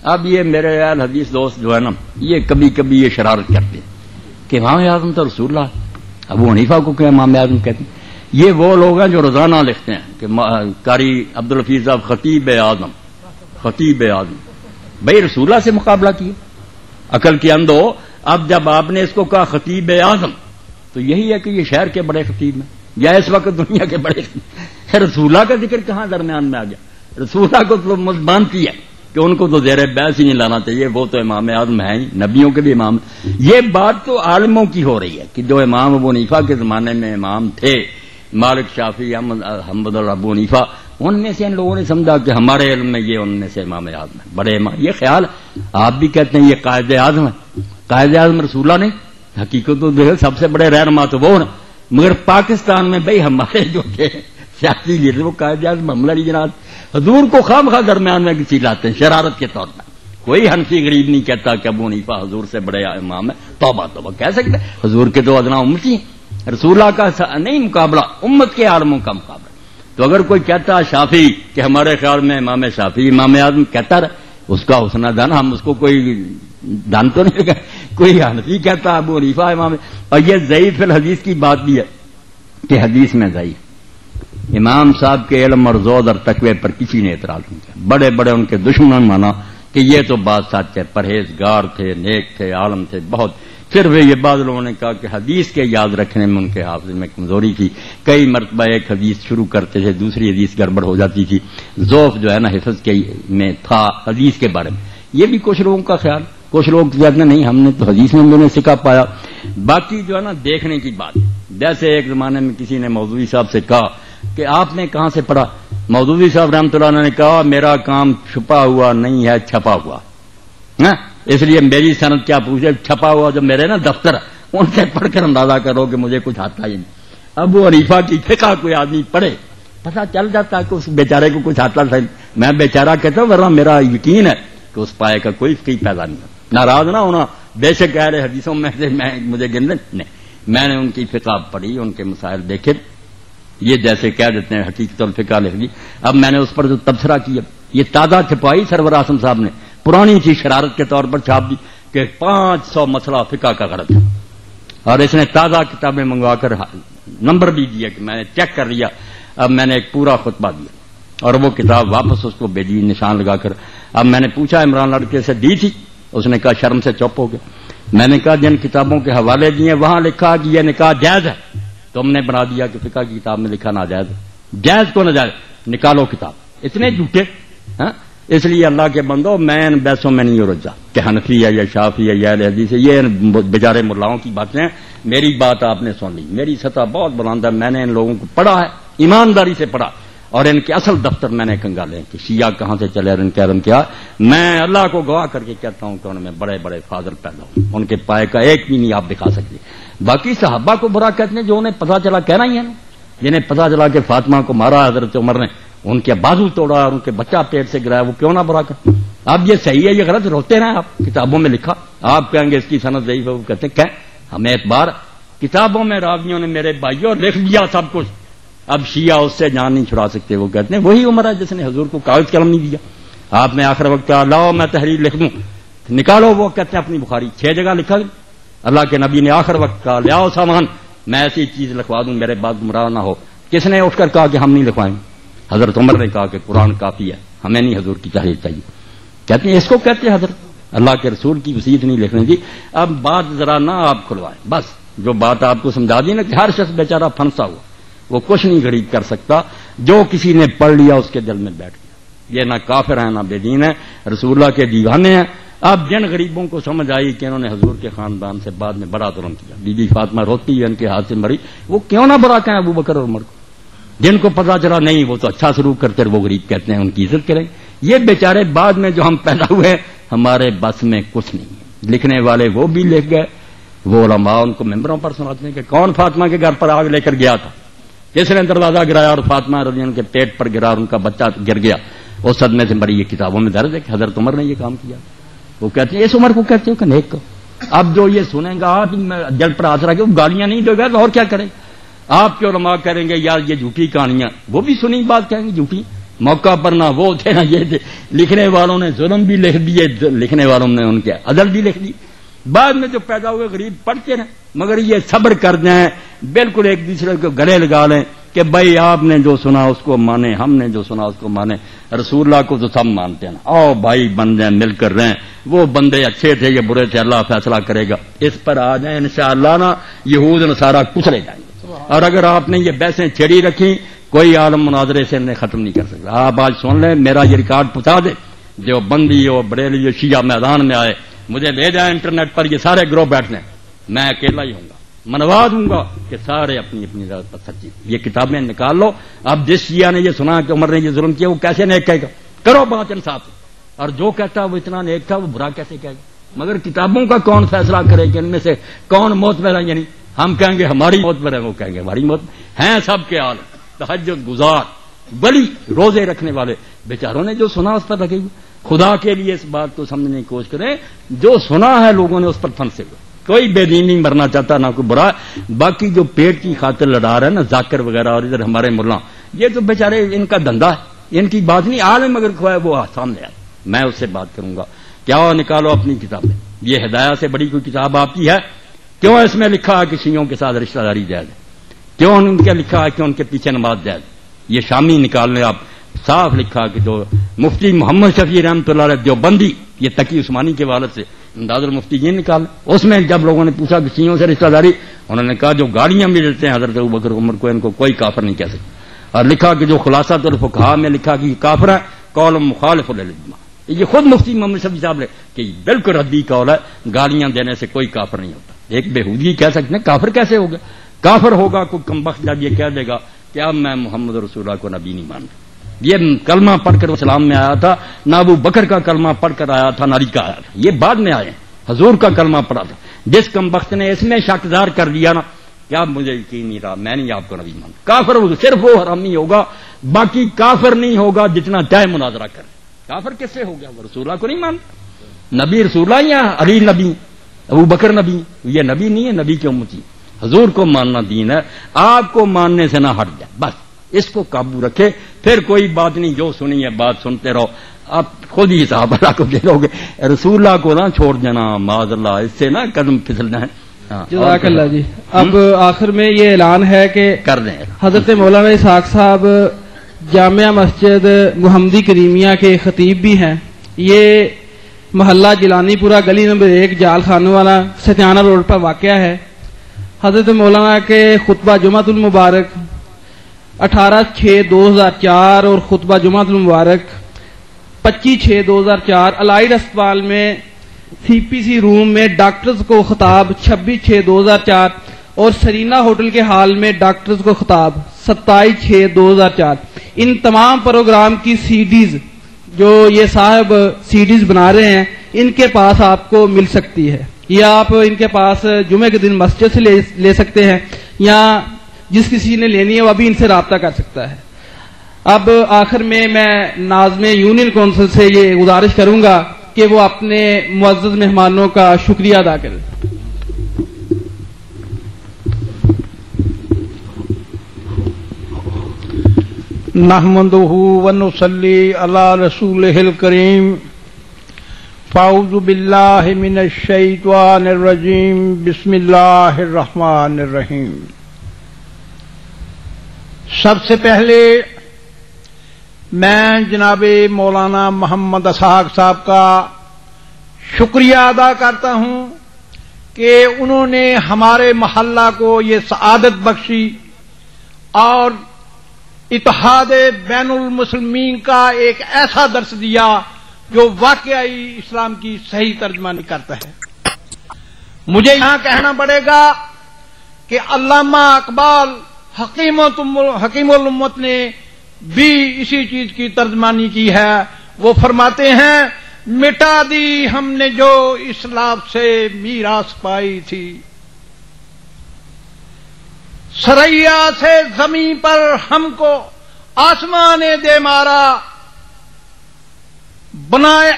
Speaker 1: اب یہ میرے اہل حدیث دوست جو ہے نا, یہ کبھی کبھی یہ شرارت کرتے ہیں کہ امام اعظم تو رسول اللہ, ابو حنیفہ کو کیا امام اعظم کہتے ہیں. یہ وہ لوگ ہیں جو روزانہ لکھتے ہیں کہ قاری عبدالحفیظ صاحب خطیب اعظم, خطیب اعظم. بھائی رسول اللہ سے مقابلہ کیا, عقل کے اندھو. اب جب آپ نے اس کو کہا خطیب اعظم تو یہی ہے کہ یہ شہر کے بڑے خطیب ہیں یا اس وقت دنیا کے بڑے خطیب. رسول اللہ کا ذکر کہاں درمیان میں آ گیا؟ رسول اللہ کو تو مضبانتی ہے کہ ان کو تو زیر بحث ہی نہیں لانا چاہیے, وہ تو امام اعظم ہیں, نبیوں کے بھی امام. یہ بات تو عالموں کی ہو رہی ہے کہ جو امام ابو حنیفہ کے زمانے میں امام تھے, مالک, شافعی, احمد اور ابو حنیفہ, ان میں سے ان لوگوں نے سمجھا کہ ہمارے علم میں یہ ان میں سے امام اعظم ہے, بڑے امام. یہ خیال آپ بھی کہتے ہیں یہ قائد اعظم ہے. قائد اعظم رسول اللہ نہیں, حقیقت تو دیکھیں سب سے بڑے رہنما تو وہ نا. مگر پاکستان میں بھائی ہمارے جو تھے سیاسی لیڈر وہ قائد اعظم محمد علی جناح حضور کو خواہ درمیان میں کسی لاتے ہیں شرارت کے طور پر. کوئی حنفی غریب نہیں کہتا کہ ابو حنیفہ حضور سے بڑے امام ہے. توبہ توبہ کہہ سکتے حضور کے تو ادنا امتی ہیں. رسول اللہ کا نہیں مقابلہ، امت کے عالموں کا مقابلہ. تو اگر کوئی کہتا شافعی کہ ہمارے خیال میں امام شافعی امام اعظم کہتا رہے، اس کا حسن دن ہم اس کو کوئی دن تو نہیں لگا. کوئی حنفی کہتا ابو حنیفہ امام. اور یہ ضعیف الحدیث کی بات بھی ہے کہ حدیث میں ضعیف امام صاحب کے علم اور زہد اور تقوی پر کسی نے اعتراض نہیں کیا. بڑے بڑے ان کے دشمنوں نے مانا کہ یہ تو بات سچ ہے، پرہیزگار تھے، نیک تھے، عالم تھے بہت. پھر وہ یہ بعض لوگوں نے کہا کہ حدیث کے یاد رکھنے میں ان کے حافظ میں کمزوری تھی. کئی مرتبہ ایک حدیث شروع کرتے تھے دوسری حدیث گڑبڑ ہو جاتی تھی. ذوف جو ہے نا حفظ کے میں تھا حدیث کے بارے میں. یہ بھی کچھ لوگوں کا خیال. کچھ لوگ کہتے نہیں ہم نے تو حدیث میں انہوں نے سکھا پایا. باقی جو ہے نا دیکھنے کی بات. جیسے ایک زمانے میں کسی نے مودودی صاحب سے کہا کہ آپ نے کہاں سے پڑھا. مودودی صاحب رحمۃ اللہ نے کہا میرا کام چھپا ہوا نہیں ہے چھپا ہوا. اس لیے میری سند کیا پوچھے، چھپا ہوا جو میرے نا دفتر ان سے پڑھ کر اندازہ کرو کہ مجھے کچھ آتا ہی نہیں. ابو حنیفہ کی فقہ کوئی آدمی پڑھے پتہ چل جاتا کہ اس بیچارے کو کچھ آتا ہے. میں بیچارہ کہتا ہوں ورنہ میرا یقین ہے کہ اس پائے کا کوئی فقہ پیدا نہیں ہوتا. ناراض نہ ہونا، بے شک کہہ رہے حدیثوں میں سے مجھے گن نہیں. میں نے ان کی فقہ پڑھی، ان کے مسائل دیکھے. یہ جیسے کہہ دیتے ہیں حقیقت الفقہ لکھ لی. اب میں نے اس پر جو تبصرہ کیا یہ تازہ چھپائی سرور اعظم صاحب نے پرانی سی شرارت کے طور پر چھاپ دی کہ 500 مسئلہ فقہ کا غلط ہے. اور اس نے تازہ کتابیں منگوا کر نمبر بھی دیا کہ میں نے چیک کر لیا. اب میں نے ایک پورا خطبہ دیا اور وہ کتاب واپس اس کو بھیجی نشان لگا کر. اب میں نے پوچھا عمران لڑکے سے دی تھی، اس نے کہا شرم سے چپ ہو گیا. میں نے کہا جن کتابوں کے حوالے دیے وہاں لکھا کہ یہ نکاح جائز ہے، تم نے بنا دیا کہ فقہ کی کتاب میں لکھا ناجائز ہے. جائز کو ناجائز نکالو کتاب. اتنے جھوٹے. اس لیے اللہ کے بندو میں ان بحثوں میں نہیں رجا کہ حنفی ہے یا شافعی ہے یا اہل حدیث ہے. یہ بیچارے ملاؤں کی باتیں ہیں. میری بات آپ نے سن لی. میری سطح بہت بلند ہے. میں نے ان لوگوں کو پڑھا ہے، ایمانداری سے پڑھا اور ان کے اصل دفتر میں نے کنگالے کہ شیعہ کہاں سے چلے اور ان کے علم کیا. میں اللہ کو گواہ کر کے کہتا ہوں کہ ان میں بڑے بڑے فاضل پیدا ہوں. ان کے پائے کا ایک بھی نہیں آپ دکھا سکتے. باقی صحابہ کو برا کہتے ہیں جو انہیں پتا چلا کہنا ہی ہے نا. جنہیں پتا چلا کہ فاطمہ کو مارا حضرت عمر نے، ان کے بازو توڑا اور ان کے بچہ پیٹ سے گرایا، وہ کیوں نہ برا کرتے. اب یہ صحیح ہے یہ غلط روتے رہے. آپ کتابوں میں لکھا، آپ کہیں گے اس کی سند ضعیف ہے، وہ کہتے ہیں کہ ہمیں اعتبار کتابوں میں راویوں نے میرے بھائیوں لکھ دیا سب کچھ. اب شیعہ اس سے جان نہیں چھڑا سکتے. وہ کہتے ہیں وہی عمر ہے جس نے حضور کو کاغذ قلم نہیں دیا. آپ نے آخر وقت کہا لاؤ میں تحریر لکھ دوں، نکالو. وہ کہتے ہیں اپنی بخاری 6 جگہ لکھا. اللہ کے نبی نے آخر وقت کہا لے آؤ سامان میں ایسی چیز لکھوا دوں میرے بعد گمراہ نہ ہو. کس نے اٹھ کر کہا کہ ہم نہیں لکھوائیں؟ حضرت عمر نے کہا کہ قرآن کافی ہے، ہمیں نہیں حضور کی تحریر چاہیے. کہتے ہیں اس کو کہتے ہیں حضرت اللہ کے رسول کی وصیت نہیں لکھنے دی. اب بات ذرا نہ آپ کھلوائیں. بس جو بات آپ کو سمجھا دی نا کہ ہر شخص بیچارہ پھنسا ہوا، وہ کچھ نہیں غریب کر سکتا. جو کسی نے پڑھ لیا اس کے دل میں بیٹھ گیا. یہ نہ کافر ہیں نہ بے دین ہے، رسول اللہ کے دیوانے ہیں. اب جن غریبوں کو سمجھ آئی کہ انہوں نے حضور کے خاندان سے بعد میں بڑا ظلم کیا، بی بی فاطمہ روتی ہے ان کے ہاتھ سے مری، وہ کیوں نہ برا کہیں ابو بکر اور عمر کو. جن کو پتا چلا نہیں وہ تو اچھا سلوک کرتے وہ غریب کہتے ہیں ان کی عزت کریں. یہ بیچارے بعد میں جو ہم پیدا ہوئے ہمارے بس میں کچھ نہیں ہے. لکھنے والے وہ بھی لکھ گئے، وہ علماء ان کو ممبروں پر سناتے ہیں کہ کون فاطمہ کے گھر پر آگ لے کر گیا تھا، کس نے دروازہ گرایا اور فاطمہ رضی اللہ کے پیٹ پر گرا اور ان کا بچہ گر گیا. اس صدمے سے مری. یہ کتابوں میں درج ہے کہ حضرت عمر نے یہ کام کیا. وہ کہتے ہیں اس عمر کو کہتے ہو کہ نیک کو. اب جو یہ سنیں گا آپ جل پر آسرا کے وہ گالیاں نہیں دے گا تو اور کیا کریں. آپ کے علماء کریں گے یار یہ جھوٹی کہانیاں، وہ بھی سنی بات کہیں گے جھوٹی. موقع پر نہ وہ تھے نہ یہ تھے. لکھنے والوں نے ظلم بھی لکھ دیے، لکھنے والوں نے ان کے عدل بھی لکھ دی. بعد میں جو پیدا ہوئے غریب پڑھتے رہے. مگر یہ صبر کر جائیں، بالکل ایک دوسرے کو گلے لگا لیں کہ بھائی آپ نے جو سنا اس کو مانے، ہم نے جو سنا اس کو مانے. رسول اللہ کو تو سب مانتے ہیں. آؤ بھائی بن جائیں، مل کر رہیں. وہ بندے اچھے تھے یہ برے تھے، اللہ فیصلہ کرے گا. اس پر آ جائیں انشاءاللہ نا یہود نصارہ کچلے جائیں گے. اور اگر آپ نے یہ بحثیں چھڑی رکھی کوئی عالم مناظرے سے انہیں ختم نہیں کر سکتا. آپ آج سن لیں، میرا یہ ریکارڈ پہنچا دے. جو بندی ہو بریلی ہو شیعہ میدان میں آئے مجھے لے جائیں انٹرنیٹ پر، یہ سارے گروہ بیٹھ لیں. میں اکیلا ہی ہوں گا، منوا دوں گا کہ سارے اپنی اپنی ذات پر سچی. یہ کتابیں نکال لو. اب جس شیعہ نے یہ سنا کہ عمر نے یہ ظلم کیا وہ کیسے نیک کہے گا؟ کرو بات انصاف سے. اور جو کہتا وہ اتنا نیک تھا وہ برا کیسے کہے گا؟ مگر کتابوں کا کون فیصلہ کرے کہ ان میں سے کون موت میں یعنی ہم کہیں گے ہماری موت پر ہے، وہ کہیں گے ہماری موت ہیں سب کے حال، تہجد گزار، بڑی روزے رکھنے والے بیچاروں نے جو سنا اس پر لگے ہوئے. خدا کے لیے اس بات کو سمجھنے کی کوشش کریں، جو سنا ہے لوگوں نے اس پر پھنسے ہوئے. کوئی بے دین نہیں مرنا چاہتا، نہ کوئی برا. باقی جو پیٹ کی خاطر لڑا رہا ہے نا ذاکر وغیرہ اور ادھر ہمارے ملا، یہ تو بیچارے ان کا دھندا ہے، ان کی بات نہیں. عالم اگر کوئی ہے وہ سامنے آئے، میں اس سے بات کروں گا. کیا نکالو اپنی کتابیں، یہ ہدایت سے بڑی کوئی کتاب آپ کی ہے؟ کیوں اس میں لکھا ہے کہ شیعوں کے ساتھ رشتہ داری جائز ہے؟ کیوں ان کے لکھا ہے کہ ان کے پیچھے نماز جائز؟ یہ شامی نکال لیں آپ. صاف لکھا کہ جو مفتی محمد شفیع رحمۃ اللہ علیہ دیوبندی، یہ تقی عثمانی کے والد سے امداد المفتی یہ نکال. اس میں جب لوگوں نے پوچھا کہ شیعوں سے رشتہ داری، انہوں نے کہا جو گاڑیاں بھی دیتے ہیں حضرت ابوبکر عمر کو، ان کو کوئی کافر نہیں کہہ سکتا. اور لکھا کہ جو خلاصہ الفقہاء میں لکھا کہ یہ کافر ہے، قول مخالف للاجماع. یہ خود مفتی محمد شفیع صاحب نے کہ بالکل ردی قول ہے، گالیاں دینے سے کوئی کافر نہیں ہوتا. ایک بےہودگی کہہ سکتے ہیں کافر کیسے ہوگا؟ کافر ہوگا کوئی کمبخت جب یہ کہہ دے گا کہ اب میں محمد رسول اللہ کو نبی نہیں مانتا. یہ کلمہ پڑھ کر اسلام میں آیا تھا، نہ ابو بکر کا کلمہ پڑھ کر آیا تھا، نہ علی کا آیا تھا. یہ بعد میں آئے، حضور کا کلمہ پڑھا تھا. جس کمبخت نے اس میں شک ظاہر کر دیا نا کہ اب مجھے یقین نہیں رہا، میں نہیں آپ کو نبی مانتا، کافر ہوگا. صرف وہ حرامی ہوگا، باقی کافر نہیں ہوگا جتنا چاہے مناظرہ کر. کافر کس سے ہو گیا؟ وہ رسول اللہ کو نہیں مانتا. نبی رسول اللہ یا علی نبی، ابو بکر نبی، یہ نبی نہیں ہے، نبی کی امتی. حضور کو ماننا دین ہے، آپ کو ماننے سے نہ ہٹ جائے، بس اس کو قابو رکھے. پھر کوئی بات نہیں، جو سنی ہے بات سنتے رہو، آپ خود ہی صحابہ اللہ کو دے لو گے. رسول اللہ کو نہ چھوڑ دینا معاذ اللہ، اس سے نہ قدم پھسلنا ہے.
Speaker 2: جزاک اللہ جی. اب آخر میں یہ اعلان ہے کہ
Speaker 1: کر دیں
Speaker 2: حضرت مولانا اسحاق صاحب جامعہ مسجد محمدی کریمیہ کے خطیب بھی ہیں. یہ محلہ جیلانی پورہ گلی نمبر 1 جال خانوں والا ستیانہ روڈ پر واقع ہے. حضرت مولانا کے خطبہ جمعۃ المبارک 18/6/2004 اور خطبہ جمعۃ المبارک 25/6/2004 الائڈ اسپتال میں CPC روم میں ڈاکٹرز کو خطاب 26/6/2004 اور سرینا ہوٹل کے ہال میں ڈاکٹرز کو خطاب 27/6/2004. ان تمام پروگرام کی CDs جو یہ صاحب CDs بنا رہے ہیں ان کے پاس آپ کو مل سکتی ہے، یا آپ ان کے پاس جمعے کے دن مسجد سے لے سکتے ہیں، یا جس کسی نے لینی ہے وہ ابھی ان سے رابطہ کر سکتا ہے. اب آخر میں ناظم یونین کونسل سے یہ گزارش کروں گا کہ وہ اپنے معزز مہمانوں کا شکریہ ادا کریں.
Speaker 3: نحمدہ ونصلی علی رسولہ الکریم. فاعوذ باللہ من الشیطان الرجیم. بسم اللہ الرحمن الرحیم. سب سے پہلے میں جناب مولانا محمد اسحاق صاحب کا شکریہ ادا کرتا ہوں کہ انہوں نے ہمارے محلہ کو یہ سعادت بخشی اور اتحاد بین المسلمین کا ایک ایسا درس دیا جو واقعی اسلام کی صحیح ترجمانی کرتا ہے. مجھے یہاں کہنا پڑے گا کہ علامہ اقبال حکیم الامت نے بھی اسی چیز کی ترجمانی کی ہے. وہ فرماتے ہیں مٹا دی ہم نے جو اسلاف سے میراث پائی تھی، سریا سے زمین پر ہم کو آسمان دے مارا، بنائے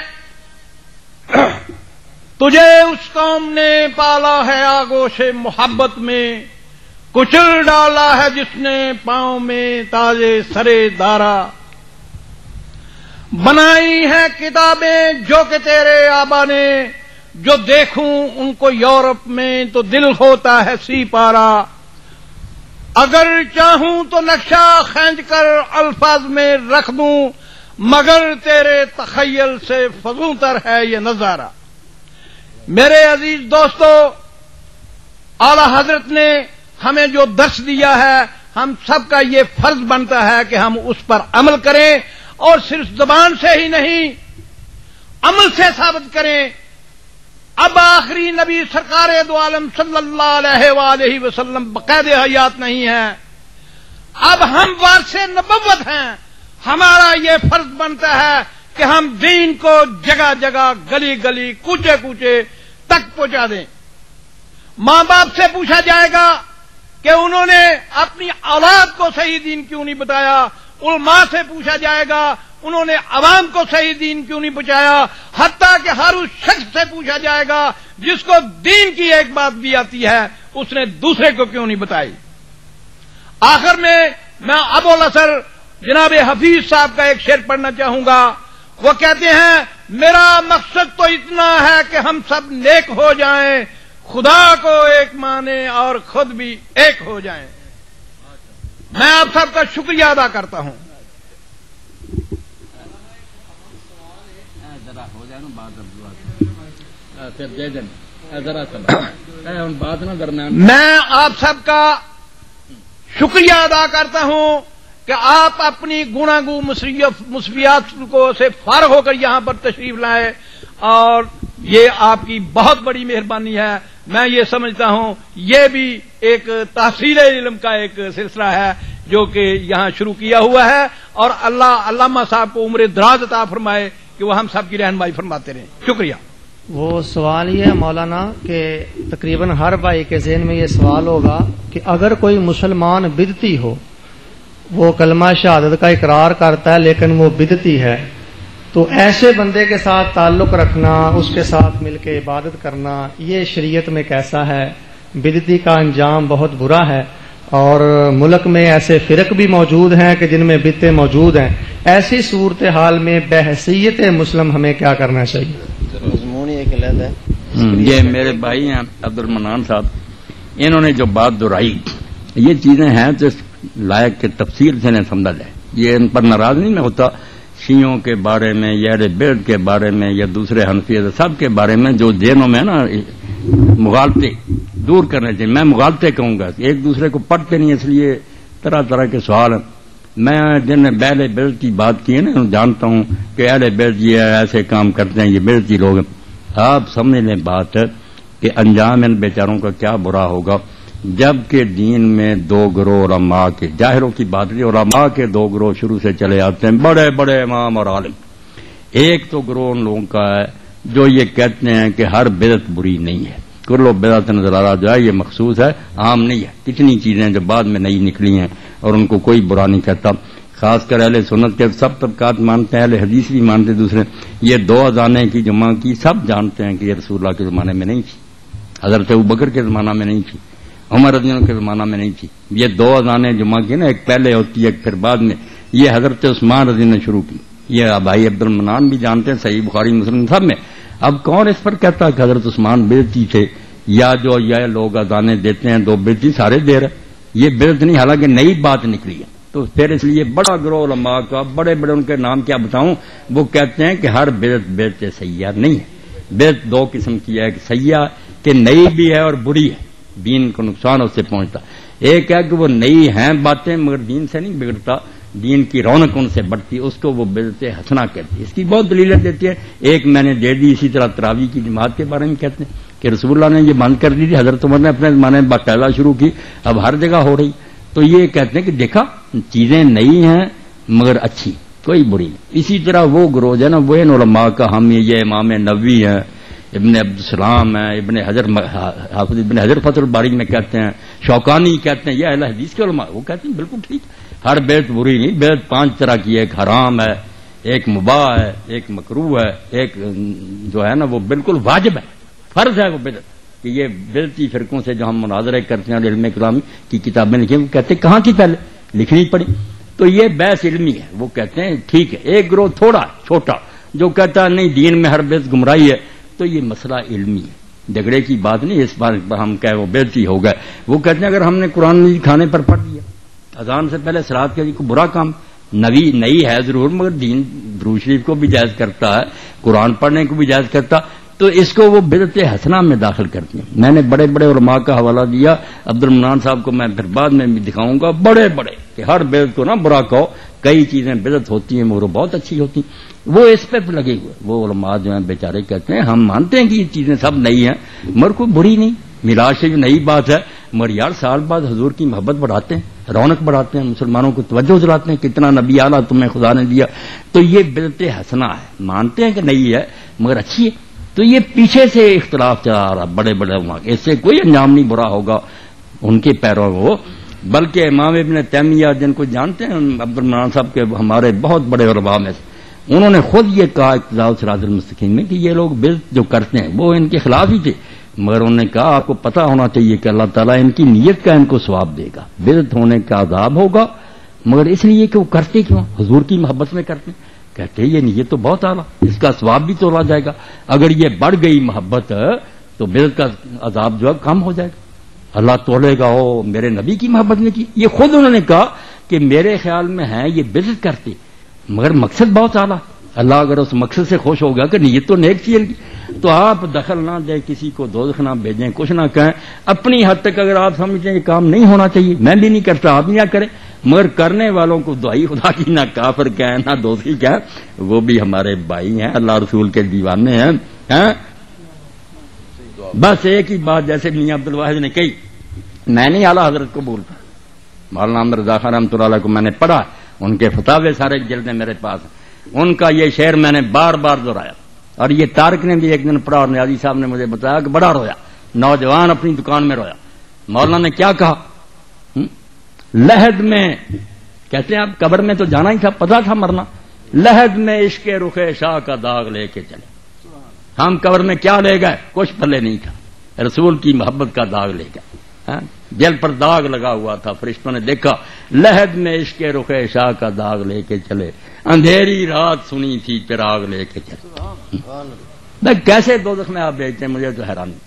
Speaker 3: تجھے اس قوم نے پالا ہے آگوش محبت میں، کچل ڈالا ہے جس نے پاؤں میں تاجے سرے دارا. بنائی ہیں کتابیں جو کہ تیرے آبا نے، جو دیکھوں ان کو یورپ میں تو دل ہوتا ہے سی پارا. اگر چاہوں تو نقشہ کھینچ کر الفاظ میں رکھ دوں، مگر تیرے تخیل سے فزوں تر ہے یہ نظارہ. میرے عزیز دوستو، اعلی حضرت نے ہمیں جو درس دیا ہے ہم سب کا یہ فرض بنتا ہے کہ ہم اس پر عمل کریں، اور صرف زبان سے ہی نہیں عمل سے ثابت کریں. اب آخری نبی سرکار دو عالم صلی اللہ علیہ وآلہ وسلم بقید حیات نہیں ہے، اب ہم وارث نبوت ہیں. ہمارا یہ فرض بنتا ہے کہ ہم دین کو جگہ جگہ گلی گلی کوچے کوچے تک پہنچا دیں. ماں باپ سے پوچھا جائے گا کہ انہوں نے اپنی اولاد کو صحیح دین کیوں نہیں بتایا، علماء سے پوچھا جائے گا انہوں نے عوام کو صحیح دین کیوں نہیں بچایا، حتیٰ کہ ہر اس شخص سے پوچھا جائے گا جس کو دین کی ایک بات بھی آتی ہے اس نے دوسرے کو کیوں نہیں بتائی۔ آخر میں ابو الاسر جناب حفیظ صاحب کا ایک شعر پڑھنا چاہوں گا۔ وہ کہتے ہیں میرا مقصد تو اتنا ہے کہ ہم سب نیک ہو جائیں، خدا کو ایک مانے اور خود بھی ایک ہو جائیں۔ میں آپ سب کا شکریہ ادا کرتا ہوں۔ میں آپ سب کا شکریہ ادا کرتا ہوں کہ آپ اپنی گناگو مصیبات کو سے فارغ ہو کر یہاں پر تشریف لائے، اور یہ آپ کی بہت بڑی مہربانی ہے۔ میں یہ سمجھتا ہوں یہ بھی ایک تحصیل علم کا ایک سلسلہ ہے جو کہ یہاں شروع کیا ہوا ہے، اور اللہ علامہ صاحب کو عمر دراز عطا فرمائے کہ وہ ہم سب کی رہنمائی فرماتے رہیں۔ شکریہ۔
Speaker 4: وہ سوال یہ ہے مولانا کہ تقریباً ہر بھائی کے ذہن میں یہ سوال ہوگا کہ اگر کوئی مسلمان بدعتی ہو، وہ کلمہ شہادت کا اقرار کرتا ہے لیکن وہ بدعتی ہے، تو ایسے بندے کے ساتھ تعلق رکھنا، اس کے ساتھ مل کے عبادت کرنا، یہ شریعت میں کیسا ہے؟ بدعتی کا انجام بہت برا ہے، اور ملک میں ایسے فرق بھی موجود ہیں کہ جن میں بدعتیں موجود ہیں۔ ایسی صورتحال میں بحیثیت مسلم ہمیں کیا کرنا چاہیے؟
Speaker 1: یہ میرے بھائی ہیں عبد المنان صاحب، انہوں نے جو بات دہرائی، یہ چیزیں ہیں تو لائق کے تفصیل سے نہ سمجھا جائے۔ یہ ان پر ناراض نہیں میں ہوتا، شیعوں کے بارے میں یا اہل بیت کے بارے میں یا دوسرے حنفیہ سب کے بارے میں جو ذہنوں میں نا مغالطے دور کرنے چاہیے۔ میں مغالطے کہوں گا، ایک دوسرے کو پڑھتے نہیں، اس لیے طرح طرح کے سوال ہیں۔ میں جن نے اہل بیت کی بات کی ہے نا، جانتا ہوں کہ اہل بیت یہ ایسے کام کرتے ہیں، یہ بیتی لوگ ہیں۔ آپ سمجھ لیں بات کہ انجام ان بیچاروں کا کیا برا ہوگا جبکہ دین میں دو گروہ علماء کے، ظاہروں کی بات نہیں، علماء کے دو گروہ شروع سے چلے آتے ہیں، بڑے بڑے امام اور عالم۔ ایک تو گروہ ان لوگوں کا ہے جو یہ کہتے ہیں کہ ہر بدعت بری نہیں ہے، کلو بدعت نظرارہ جو ہے یہ مخصوص ہے، عام نہیں ہے۔ کتنی چیزیں جو بعد میں نئی نکلی ہیں اور ان کو کوئی برا نہیں کہتا، خاص کر اہل سنت کے سب طبقات مانتے ہیں، اہل حدیث بھی مانتے، دوسرے یہ دو اذانیں کی جمع کی سب جانتے ہیں کہ یہ رسول اللہ کے زمانے میں نہیں تھی، حضرت ابوبکر کے زمانہ میں نہیں تھی، عمر رضی اللہ عنہ کے زمانہ میں نہیں تھی۔ یہ دو اذانیں جمع کی نا، ایک پہلے ہوتی ہے ایک پھر بعد میں، یہ حضرت عثمان رضی اللہ نے شروع کی، یہ بھائی عبد المنان بھی جانتے ہیں، صحیح بخاری مسلم سب میں۔ اب کون اس پر کہتا کہ حضرت عثمان بدعتی تھے، یا جو یہ لوگ اذانیں دیتے ہیں دو بدعتی سارے دے رہے، یہ بدعت نہیں، حالانکہ نئی بات نکلی ہے۔ تو پھر اس لیے بڑا گروہ علماء کا، بڑے بڑے ان کے نام کیا بتاؤں، وہ کہتے ہیں کہ ہر بدعت بدعت سیاح نہیں ہے۔ بدعت دو قسم کی ہے، کہ سیاح کہ نئی بھی ہے اور بری ہے، دین کو نقصان اس سے پہنچتا۔ ایک ہے کہ وہ نئی ہیں باتیں مگر دین سے نہیں بگڑتا، دین کی رونق ان سے بڑھتی، اس کو وہ بدعت حسنہ کہتی ہے۔ اس کی بہت دلیلیں دیتی ہے، ایک میں نے دے دی، اسی طرح تراویح کی جماعت کے بارے میں کہتے ہیں کہ رسول اللہ نے یہ بند کر دی تھی، حضرت عمر نے اپنے زمانے میں باقاعدہ شروع کی، اب ہر جگہ ہو رہی۔ تو یہ کہتے ہیں کہ دیکھا چیزیں نئی ہیں مگر اچھی، کوئی بری نہیں۔ اسی طرح وہ گروہ ہے نا، وہ ان علماء کا ہم یہ امام نووی ہیں، ابن عبدالسلام ہیں، ابن حجر حافظ ابن حجر فتح الباری میں کہتے ہیں، شوکانی کہتے ہیں، یہ اہل حدیث کے علماء وہ کہتے ہیں بالکل ٹھیک، ہر بیت بری نہیں، بیت 5 طرح کی، ایک حرام ہے، ایک مباح ہے، ایک مکروہ ہے، ایک جو ہے نا وہ بالکل واجب ہے، فرض ہے وہ بدعت۔ کہ یہ بدعتی فرقوں سے جو ہم مناظرے کرتے ہیں، علم کلام کی کتابیں لکھی ہیں، وہ کہتے ہیں کہاں کی پہلے لکھنی پڑی، تو یہ بحث علمی ہے۔ وہ کہتے ہیں ٹھیک ہے، ایک گروہ تھوڑا چھوٹا جو کہتا ہے نہیں دین میں ہر بدعت گمراہی ہے، تو یہ مسئلہ علمی ہے، جھگڑے کی بات نہیں، اس بات پر ہم کہے وہ بدعتی ہو گئے۔ وہ کہتے ہیں اگر ہم نے قرآن مجید کھانے پر پڑھ دیا، اذان سے پہلے صلاۃ کے لیے کوئی برا کام نئی ہے ضرور، مگر دین درود شریف کو بھی جائز کرتا ہے، قرآن پڑھنے کو بھی جائز کرتا، تو اس کو وہ بدعت حسنہ میں داخل کرتے ہیں۔ میں نے بڑے بڑے علماء کا حوالہ دیا، عبد المنان صاحب کو میں پھر بعد میں بھی دکھاؤں گا، بڑے بڑے کہ ہر بدعت کو نہ برا کہو، کئی چیزیں بدعت ہوتی ہیں مگر بہت اچھی ہوتی ہیں، وہ اس پہ لگے ہوئے۔ وہ علماء جو ہیں بیچارے کہتے ہیں ہم مانتے ہیں کہ یہ چیزیں سب نئی ہیں مگر کوئی بری نہیں، میراث سے جو نئی بات ہے، مگر یار سال بعد حضور کی محبت بڑھاتے ہیں، رونق بڑھاتے ہیں، مسلمانوں کو توجہ دلاتے ہیں، کتنا نبی اعلیٰ تمہیں خدا نے دیا، تو یہ بدعت حسنہ ہے، مانتے ہیں کہ نئی ہے مگر اچھی ہے۔ تو تو یہ پیچھے سے اختلاف چلا آ رہا بڑے بڑے وہاں، اس سے کوئی انجام نہیں برا ہوگا ان کے پیروں کو، بلکہ امام ابن تیمیہ جن کو جانتے ہیں عبد المنان صاحب کے ہمارے بہت بڑے علماء میں سے، انہوں نے خود یہ کہا اقتداء صراط المستقیم میں کہ یہ لوگ بدعت جو کرتے ہیں وہ ان کے خلاف ہی تھے، مگر انہوں نے کہا آپ کو پتہ ہونا چاہیے کہ اللہ تعالیٰ ان کی نیت کا ان کو ثواب دے گا، بدعت ہونے کا عذاب ہوگا مگر اس لیے کہ وہ کرتے کیوں، حضور کی محبت میں کرتے ہیں، کہتے ہیں یہ نیت تو بہت اعلیٰ، اس کا ثواب بھی تولا جائے گا، اگر یہ بڑھ گئی محبت تو بدعت کا عذاب جو ہے کم ہو جائے گا، اللہ تولے گا او میرے نبی کی محبت میں کی۔ یہ خود انہوں نے کہا کہ میرے خیال میں ہے یہ بدعت کرتے مگر مقصد بہت اعلیٰ، اللہ اگر اس مقصد سے خوش ہوگا کہ نیت تو نیک چیز کی، تو آپ دخل نہ دیں، کسی کو دوزخ نہ بھیجیں، کچھ نہ کہیں، اپنی حد تک اگر آپ سمجھتے ہیں یہ کام نہیں ہونا چاہیے، میں بھی نہیں کرتا آپ نہ کریں، مگر کرنے والوں کو دعائی خدا کی نہ کافر کہیں نہ دوسری کہیں، وہ بھی ہمارے بھائی ہیں، اللہ رسول کے دیوانے ہیں۔ بس ایک ہی بات جیسے میاں عبد الواحد نے کہی، میں نہیں اعلیٰ حضرت کو بولتا، مولانا احمد رضا خان رحمۃ اللہ علیہ کو میں نے پڑھا، ان کے فتاوے سارے جلدیں میرے پاس ہیں، ان کا یہ شعر میں نے بار بار دہرایا، اور یہ طارق نے بھی ایک دن پڑھا اور نیازی صاحب نے مجھے بتایا کہ بڑا رویا، نوجوان اپنی دکان میں رویا۔ مولانا نے کیا کہا، لحد میں، کہتے ہیں اب قبر میں تو جانا ہی تھا، پتا تھا مرنا، لحد میں عشق رخ شاہ کا داغ لے کے چلے، ہم قبر میں کیا لے گئے، کچھ پلے نہیں تھا، رسول کی محبت کا داغ لے گئے، دل پر داغ لگا ہوا تھا، فرشتوں نے دیکھا، لحد میں عشق رخ شاہ کا داغ لے کے چلے، اندھیری رات سنی تھی چراغ لے کے چلے۔ کیسے دوزخ میں آپ بھیجتے ہیں، مجھے تو حیرانی،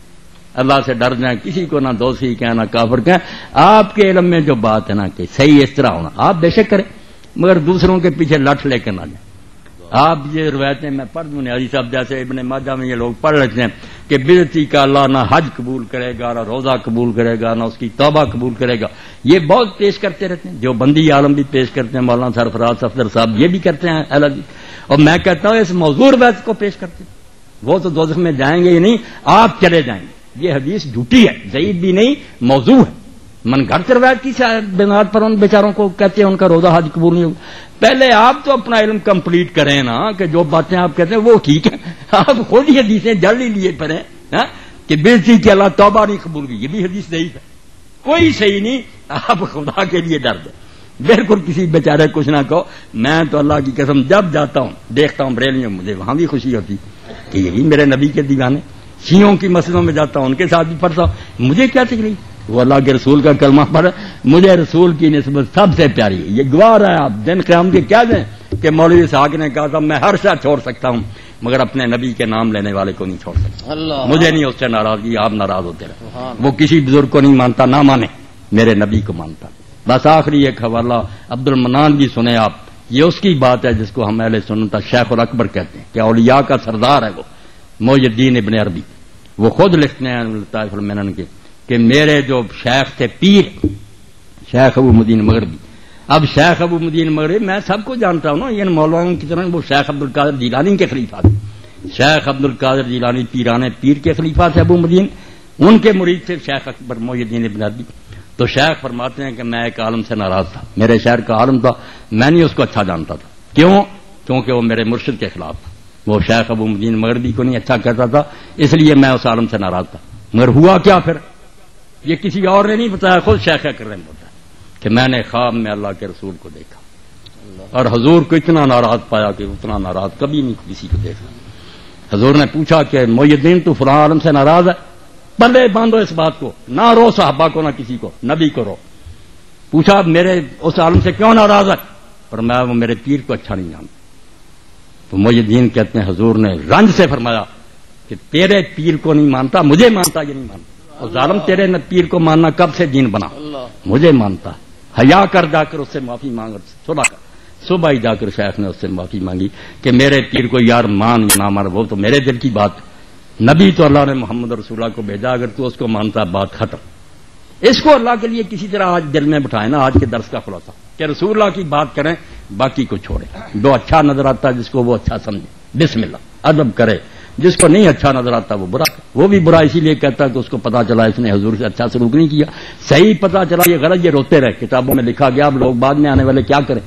Speaker 1: اللہ سے ڈر جائیں، کسی کو نہ دوسری کہیں نہ کافر کہیں، آپ کے علم میں جو بات ہے نا کہ صحیح اس طرح ہونا، آپ بے شک کریں مگر دوسروں کے پیچھے لٹ لے کے نہ جائیں۔ آپ یہ روایتیں میں پڑھ دوں، نیازی صاحب جیسے ابن ماجہ میں یہ لوگ پڑھ لیتے ہیں کہ بدعتی کا اللہ نہ حج قبول کرے گا، نہ روزہ قبول کرے گا، نہ اس کی توبہ قبول کرے گا، یہ بہت پیش کرتے رہتے ہیں، جو بندی عالم بھی پیش کرتے ہیں، مولانا سرفراز صفدر صاحب یہ بھی کرتے ہیں اہل حدیث، اور میں کہتا ہوں اس موضوع روایت کو پیش کرتے ہیں، وہ تو دوزخ میں جائیں گے ہی نہیں، آپ چلے جائیں گے، یہ حدیث جھوٹی ہے، ضعیف بھی نہیں، موضوع ہے، من گھڑت روایت کی بنیاد پر ان بیچاروں کو کہتے ہیں ان کا روزہ حج قبول نہیں ہوگا۔ پہلے آپ تو اپنا علم کمپلیٹ کریں نا، کہ جو باتیں آپ کہتے ہیں وہ ٹھیک ہے، آپ خود ہی حدیثیں جل ہی لیے پڑے کہ بےزتی کی اللہ توبہ نہیں قبول کی، یہ بھی حدیث ضعیف ہے، کوئی صحیح نہیں، آپ خدا کے لیے ڈر دیں، بالکل کسی بیچارے کچھ نہ کہو۔ میں تو اللہ کی قسم جب جاتا ہوں دیکھتا ہوں بریلیوں، مجھے وہاں بھی خوشی ہوتی کہ یہ بھی میرے نبی کے دیوانے، شیعوں کی مسجدوں میں جاتا ہوں ان کے ساتھ بھی پڑھتا ہوں، مجھے کیا تکلیف، وہ اللہ کے رسول کا کلمہ پڑھ، مجھے رسول کی نسبت سب سے پیاری ہے، یہ گواہ ہے آپ دن قیام کے کیا دیں کہ مولوی اسحاق نے کہا تھا میں ہر شے چھوڑ سکتا ہوں مگر اپنے نبی کے نام لینے والے کو نہیں چھوڑ سکتا، مجھے نہیں اس سے ناراضگی، آپ ناراض ہوتے رہے، وہ کسی بزرگ کو نہیں مانتا، نہ مانے، میرے نبی کو مانتا۔ بس آخری ایک حوالہ عبد المنان بھی سنے آپ، یہ اس کی بات ہے جس کو ہم اہل سنت شیخ الاکبر کہتے ہیں کہ اولیاء کا سردار ہے وہ محی الدین ابن عربی، وہ خود لکھتے ہیں لطائف المنن کے کہ میرے جو شیخ تھے پیر شیخ ابو مدین مغربی، اب شیخ ابو مدین مغربی میں سب کو جانتا ہوں نا، یہ مولانا کی طرح وہ شیخ عبد القادر جیلانی کے خلیفہ تھے، شیخ عبد القادر جیلانی پیرانے پیر کے خلیفہ تھے ابو مدین، ان کے مرید تھے شیخ اکبر محی الدین ابن عربی۔ تو شیخ فرماتے ہیں کہ میں ایک عالم سے ناراض تھا، میرے شہر کا عالم تھا، میں نہیں اس کو اچھا جانتا تھا، کیوں؟ کیونکہ وہ میرے مرشد کے خلاف تھا، وہ شیخ ابو مدین مغربی کو نہیں اچھا کہتا تھا، اس لیے میں اس عالم سے ناراض تھا۔ مگر ہوا کیا پھر، یہ کسی اور نے نہیں بتایا، خود شیخ اکبر نے بتایا کہ میں نے خواب میں اللہ کے رسول کو دیکھا اور حضور کو اتنا ناراض پایا کہ اتنا ناراض کبھی نہیں کسی کو دیکھا۔ حضور نے پوچھا کہ محی الدین تو فلاں عالم سے ناراض ہے، پلے باندھو اس بات کو، نہ رو صحابہ کو نہ کسی کو، نبی کو رو۔ پوچھا میرے اس عالم سے کیوں ناراض ہے، اور میں وہ میرے پیر کو اچھا نہیں جانتا۔ تو محی الدین کہتے ہیں حضور نے رنج سے فرمایا کہ تیرے پیر کو نہیں مانتا، مجھے مانتا یہ نہیں مانتا، اور ظالم تیرے پیر کو ماننا کب سے دین بنا، مجھے مانتا، حیا کر جا کر اس سے معافی مانگ، صبح ہی جا کر شیخ نے اس سے معافی مانگی کہ میرے پیر کو یار مان یا نہ مان وہ تو میرے دل کی بات، نبی تو اللہ نے محمد رسول اللہ کو بھیجا، اگر تو اس کو مانتا بات ختم۔ اس کو اللہ کے لیے کسی طرح آج دل میں بٹھائے نا، آج کے درس کا خلاصہ کہ رسول اللہ کی بات کریں، باقی کو چھوڑیں، جو اچھا نظر آتا ہے جس کو وہ اچھا سمجھے، بسم اللہ ادب کرے، جس کو نہیں اچھا نظر آتا وہ برا، وہ بھی برا اسی لیے کہتا ہے کہ اس کو پتا چلا اس نے حضور سے اچھا سلوک نہیں کیا، صحیح پتا چلا یہ غلط، یہ روتے رہے، کتابوں میں لکھا گیا، اب لوگ بعد میں آنے والے کیا کریں،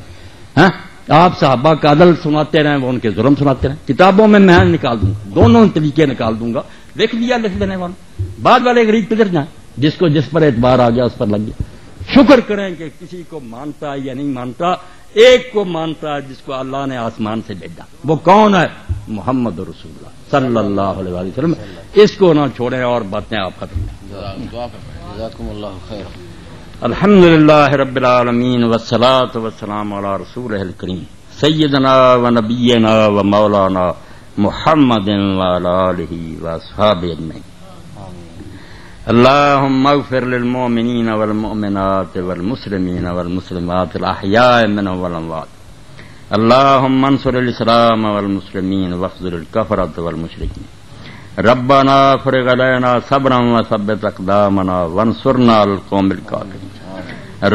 Speaker 1: ہاں آپ صحابہ کا عدل سناتے رہیں، وہ ان کے ظلم سناتے رہیں. کتابوں میں نکال دوں گا، دونوں طریقے نکال دوں گا. لکھ لیا لکھ دینے والا، بعد والے غریب کدھر جائیں؟ جس کو جس پر اعتبار آ گیا اس پر لگ گیا. شکر کریں کہ کسی کو مانتا یا نہیں مانتا، ایک کو مانتا ہے جس کو اللہ نے آسمان سے بھیجا. وہ کون ہے؟ محمد رسول اللہ صلی اللہ علیہ وسلم. اس کو نہ چھوڑیں اور باتیں آپ ختم کریں.
Speaker 5: جزاکم اللہ خیر.
Speaker 1: الحمد للہ رب العالمین والصلاة والسلام علی رسولہ الکریم سیدنا و نبینا و مولانا محمد وعلی آلہ واصحابہ اجمعین. اللهم اغفر للمؤمنين والمؤمنات والمسلمين والمسلمات الأحياء منهم والأموات. اللهم انصر الإسلام والمسلمين واخذل الكفرة والمشركين. ربنا افرغ علينا صبرا وثبت أقدامنا وانصرنا على القوم الكافرين.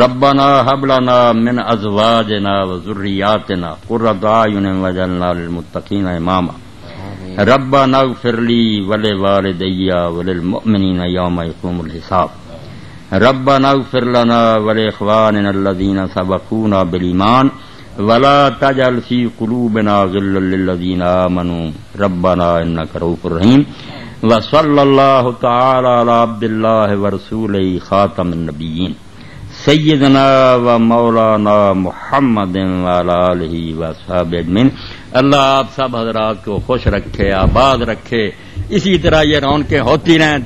Speaker 1: ربنا هب لنا من أزواجنا وذرياتنا قرة أعين واجعلنا للمتقين إماما. ربنا اغفر لي ولوالدي وللمؤمنين يوم يقوم الحساب. ربنا اغفر لنا ولإخواننا الذين سبقونا بالإيمان ولا تجعل في قلوبنا غلا للذين آمنوا ربنا إنك رؤوف رحيم. وصلى الله تعالى على عبد الله ورسوله خاتم النبيين سیدنا و مولانا محمد وعلی آلہ وصحبہ اجمعین. اللہ آپ سب حضرات کو خوش رکھے، آباد رکھے، اسی طرح یہ رونقیں ہوتی رہیں.